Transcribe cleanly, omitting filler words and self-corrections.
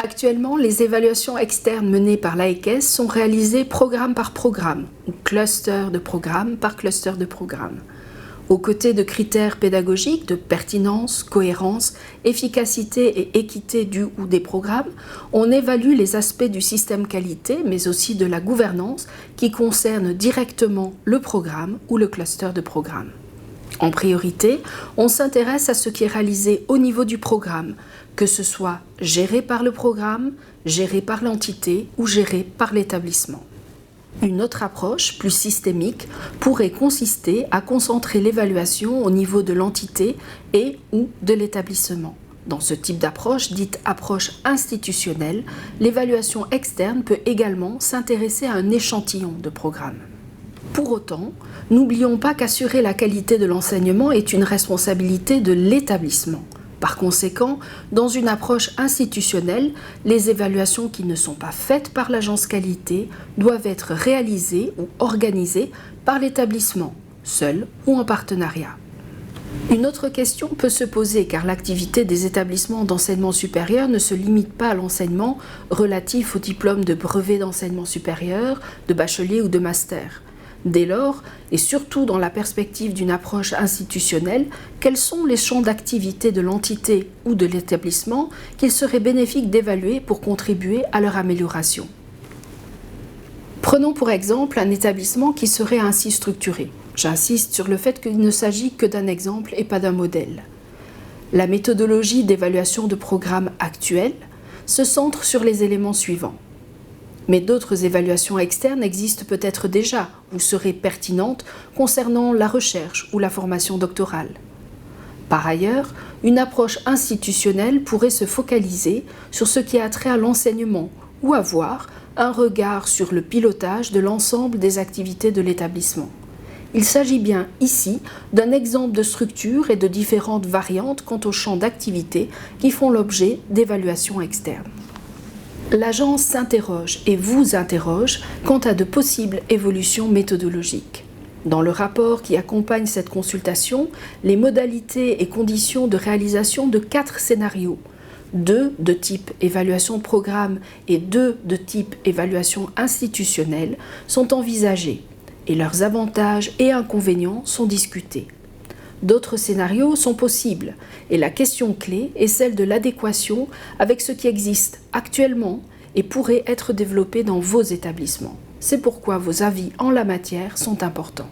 Actuellement, les évaluations externes menées par l'AEQES sont réalisées programme par programme, ou cluster de programme par cluster de programme. Aux côtés de critères pédagogiques de pertinence, cohérence, efficacité et équité du ou des programmes, on évalue les aspects du système qualité, mais aussi de la gouvernance qui concernent directement le programme ou le cluster de programme. En priorité, on s'intéresse à ce qui est réalisé au niveau du programme, que ce soit géré par le programme, géré par l'entité ou géré par l'établissement. Une autre approche, plus systémique, pourrait consister à concentrer l'évaluation au niveau de l'entité et ou de l'établissement. Dans ce type d'approche, dite approche institutionnelle, l'évaluation externe peut également s'intéresser à un échantillon de programmes. Pour autant, n'oublions pas qu'assurer la qualité de l'enseignement est une responsabilité de l'établissement. Par conséquent, dans une approche institutionnelle, les évaluations qui ne sont pas faites par l'agence qualité doivent être réalisées ou organisées par l'établissement, seul ou en partenariat. Une autre question peut se poser car l'activité des établissements d'enseignement supérieur ne se limite pas à l'enseignement relatif au diplôme de brevet d'enseignement supérieur, de bachelier ou de master. Dès lors, et surtout dans la perspective d'une approche institutionnelle, quels sont les champs d'activité de l'entité ou de l'établissement qu'il serait bénéfique d'évaluer pour contribuer à leur amélioration? Prenons pour exemple un établissement qui serait ainsi structuré. J'insiste sur le fait qu'il ne s'agit que d'un exemple et pas d'un modèle. La méthodologie d'évaluation de programme actuelle se centre sur les éléments suivants. Mais d'autres évaluations externes existent peut-être déjà ou seraient pertinentes concernant la recherche ou la formation doctorale. Par ailleurs, une approche institutionnelle pourrait se focaliser sur ce qui a trait à l'enseignement ou avoir un regard sur le pilotage de l'ensemble des activités de l'établissement. Il s'agit bien ici d'un exemple de structure et de différentes variantes quant aux champs d'activité qui font l'objet d'évaluations externes. L'agence s'interroge et vous interroge quant à de possibles évolutions méthodologiques. Dans le rapport qui accompagne cette consultation, les modalités et conditions de réalisation de 4 scénarios, 2 de type évaluation programme et 2 de type évaluation institutionnelle, sont envisagés et leurs avantages et inconvénients sont discutés. D'autres scénarios sont possibles et la question clé est celle de l'adéquation avec ce qui existe actuellement et pourrait être développé dans vos établissements. C'est pourquoi vos avis en la matière sont importants.